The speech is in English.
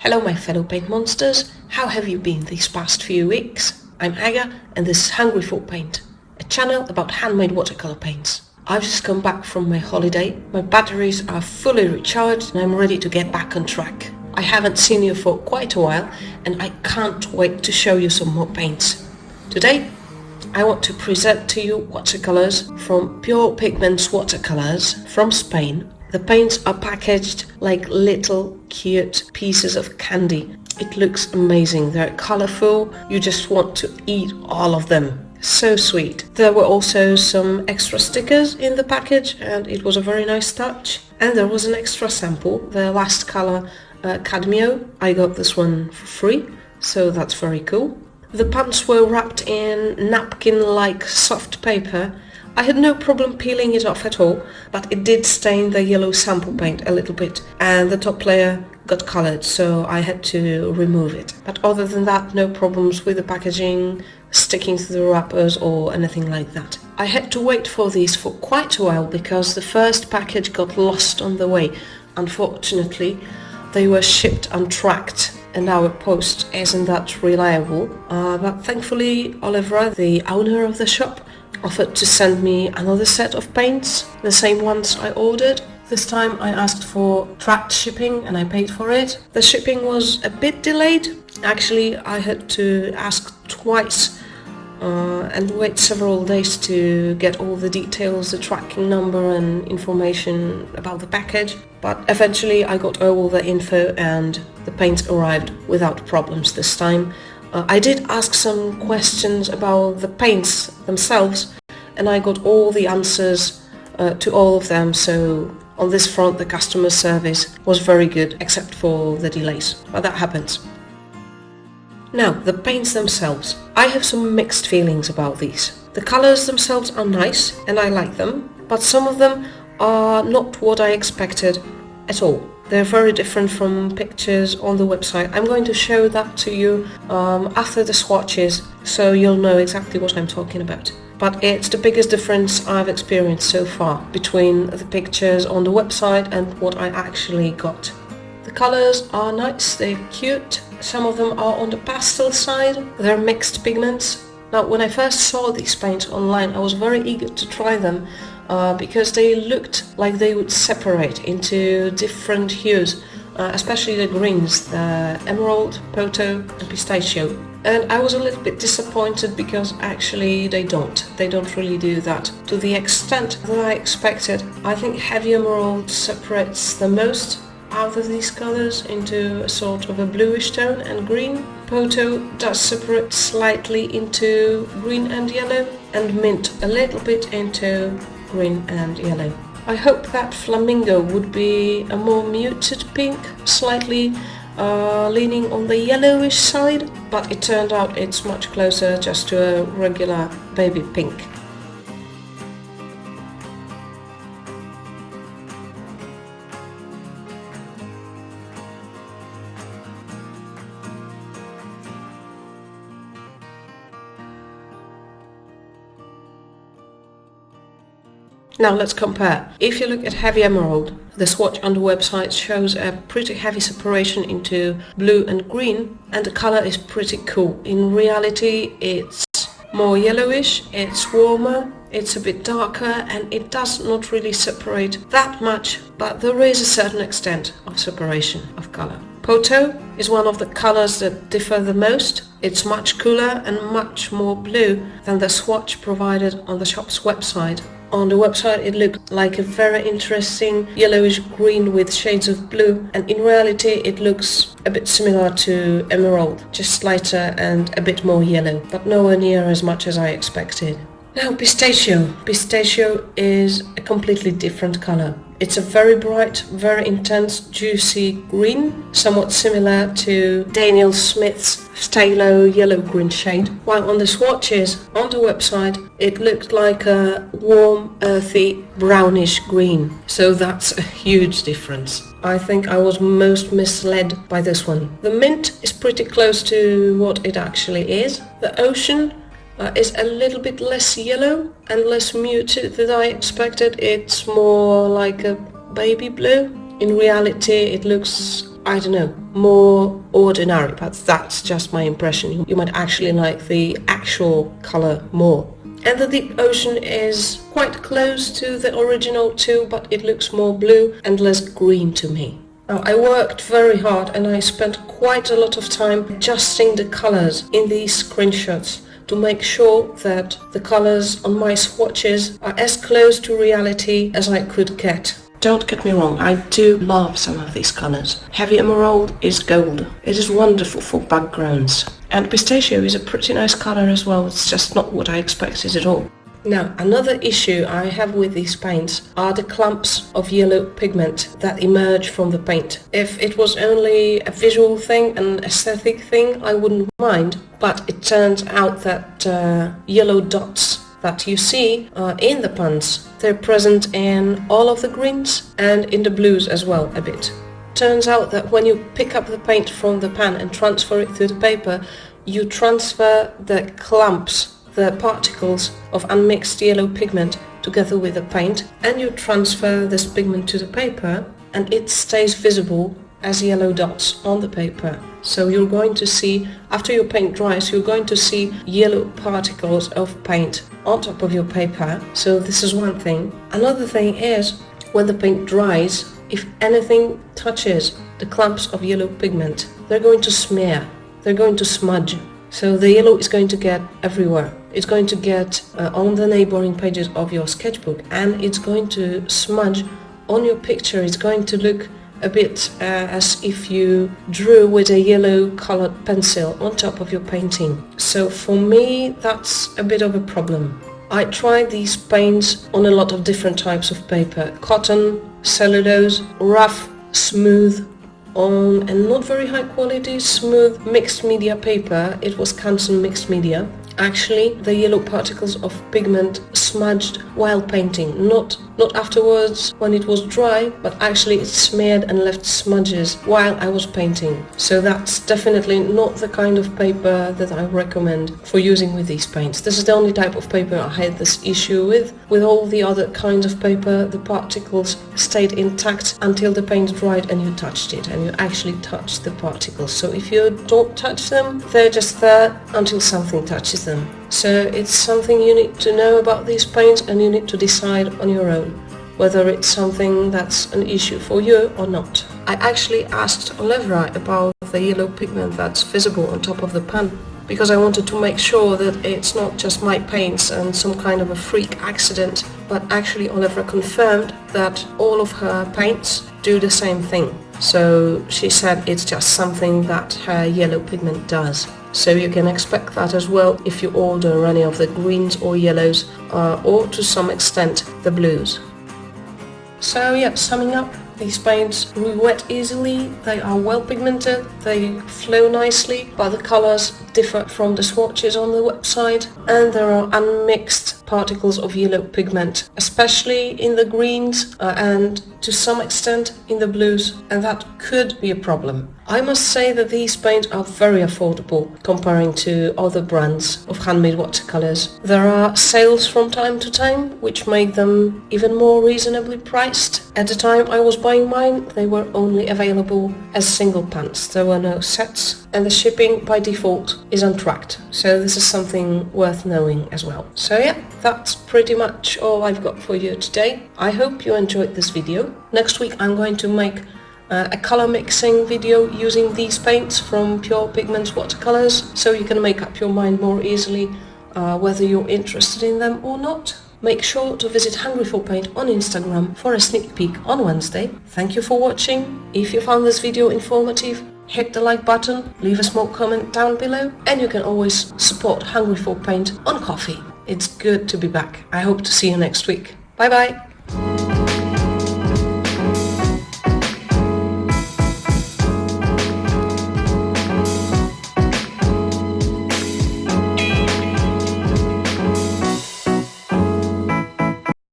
Hello my fellow paint monsters, how have you been these past few weeks? I'm Aga and this is Hungry for Paint, a channel about handmade watercolor paints. I've just come back from my holiday, my batteries are fully recharged and I'm ready to get back on track. I haven't seen you for quite a while and I can't wait to show you some more paints. Today I want to present to you watercolors from Purepigments Watercolors from Spain. The paints are packaged like little cute pieces of candy. It looks amazing, they're colorful, you just want to eat all of them. So sweet. There were also some extra stickers in the package and it was a very nice touch. And there was an extra sample, the last color Cadmio. I got this one for free, so that's very cool. The pants were wrapped in napkin-like soft paper. I had no problem peeling it off at all, but it did stain the yellow sample paint a little bit and the top layer got colored, so I had to remove it. But other than that, no problems with the packaging, sticking to the wrappers or anything like that. I had to wait for these for quite a while because the first package got lost on the way. Unfortunately, they were shipped untracked and our post isn't that reliable. But thankfully, Oliver, the owner of the shop, offered to send me another set of paints, the same ones I ordered. This time I asked for tracked shipping and I paid for it. The shipping was a bit delayed. Actually, I had to ask twice and wait several days to get all the details, the tracking number and information about the package. But eventually I got all the info and the paints arrived without problems this time. I did ask some questions about the paints themselves and I got all the answers to all of them, so on this front the customer service was very good except for the delays, but that happens. Now, the paints themselves. I have some mixed feelings about these. The colors themselves are nice and I like them, but some of them are not what I expected at all. They're very different from pictures on the website. I'm going to show that to you after the swatches, so you'll know exactly what I'm talking about. But it's the biggest difference I've experienced so far between the pictures on the website and what I actually got. The colors are nice, they're cute. Some of them are on the pastel side, they're mixed pigments. Now, when I first saw these paints online, I was very eager to try them because they looked like they would separate into different hues, especially the greens, the emerald, poto and pistachio. And I was a little bit disappointed because actually they don't really do that to the extent that I expected. I think heavy emerald separates the most out of these colors into a sort of a bluish tone, and green poto does separate slightly into green and yellow, and mint a little bit into green and yellow. I hope that flamingo would be a more muted pink, slightly leaning on the yellowish side, but it turned out it's much closer just to a regular baby pink. Now let's compare. If you look at heavy emerald, the swatch on the website shows a pretty heavy separation into blue and green, and the color is pretty cool. In reality, it's more yellowish, it's warmer, it's a bit darker, and it does not really separate that much, but there is a certain extent of separation of color. Poto is one of the colors that differ the most. It's much cooler and much more blue than the swatch provided on the shop's website. On the website it looked like a very interesting yellowish green with shades of blue, and in reality it looks a bit similar to emerald, just lighter and a bit more yellow, but nowhere near as much as I expected. Now pistachio. Pistachio is a completely different color. It's a very bright, very intense, juicy green, somewhat similar to Daniel Smith's phthalo yellow-green shade, while on the swatches on the website it looked like a warm, earthy, brownish green. So that's a huge difference. I think I was most misled by this one. The mint is pretty close to what it actually is. The ocean is a little bit less yellow and less muted than I expected. It's more like a baby blue. In reality it looks, I don't know, more ordinary, but that's just my impression. You might actually like the actual color more. And the deep ocean is quite close to the original too, but it looks more blue and less green to me. Now, I worked very hard and I spent quite a lot of time adjusting the colors in these screenshots to make sure that the colors on my swatches are as close to reality as I could get. Don't get me wrong, I do love some of these colors. Heavy emerald is gold. It is wonderful for backgrounds. And pistachio is a pretty nice color as well. It's just not what I expected at all. Now, another issue I have with these paints are the clumps of yellow pigment that emerge from the paint. If it was only a visual thing, an aesthetic thing, I wouldn't mind, but it turns out that yellow dots that you see in the pans, they're present in all of the greens and in the blues as well a bit. Turns out that when you pick up the paint from the pan and transfer it to the paper, you transfer the clumps, the particles of unmixed yellow pigment together with the paint, and you transfer this pigment to the paper and it stays visible as yellow dots on the paper. So you're going to see, after your paint dries, you're going to see yellow particles of paint on top of your paper. So this is one thing. Another thing is, when the paint dries, if anything touches the clumps of yellow pigment, they're going to smear, they're going to smudge. So the yellow is going to get everywhere. It's going to get on the neighboring pages of your sketchbook, and it's going to smudge on your picture. It's going to look a bit as if you drew with a yellow colored pencil on top of your painting. So for me, that's a bit of a problem. I tried these paints on a lot of different types of paper: cotton, cellulose, rough, smooth, on and not very high quality, smooth mixed media paper. It was Canson mixed media. Actually, the yellow particles of pigment smudged while painting, not afterwards when it was dry, but actually it smeared and left smudges while I was painting. So that's definitely not the kind of paper that I recommend for using with these paints. This is the only type of paper I had this issue with. With all the other kinds of paper, the particles stayed intact until the paint dried and you touched it, and you actually touched the particles. So if you don't touch them, they're just there until something touches them. So it's something you need to know about these paints, and you need to decide on your own whether it's something that's an issue for you or not. I actually asked Olivia about the yellow pigment that's visible on top of the pan, because I wanted to make sure that it's not just my paints and some kind of a freak accident, but actually Olivia confirmed that all of her paints do the same thing. So she said it's just something that her yellow pigment does. So you can expect that as well if you order any of the greens or yellows, or to some extent the blues. So yeah, summing up, these paints re-wet easily, they are well pigmented, they flow nicely, but the colors differ from the swatches on the website, and there are unmixed particles of yellow pigment, especially in the greens and to some extent in the blues, and that could be a problem. I must say that these paints are very affordable comparing to other brands of handmade watercolors. There are sales from time to time which make them even more reasonably priced. At the time I was buying mine, they were only available as single pans. There were no sets, and the shipping by default is untracked. So this is something worth knowing as well. So yeah, that's pretty much all I've got for you today. I hope you enjoyed this video. Next week I'm going to make a color mixing video using these paints from Purepigments Watercolors, so you can make up your mind more easily whether you're interested in them or not. Make sure to visit Hungry for Paint on Instagram for a sneak peek on Wednesday. Thank you for watching. If you found this video informative, hit the like button, leave a small comment down below, and you can always support Hungry for Paint on Ko-fi. It's good to be back. I hope to see you next week. Bye bye!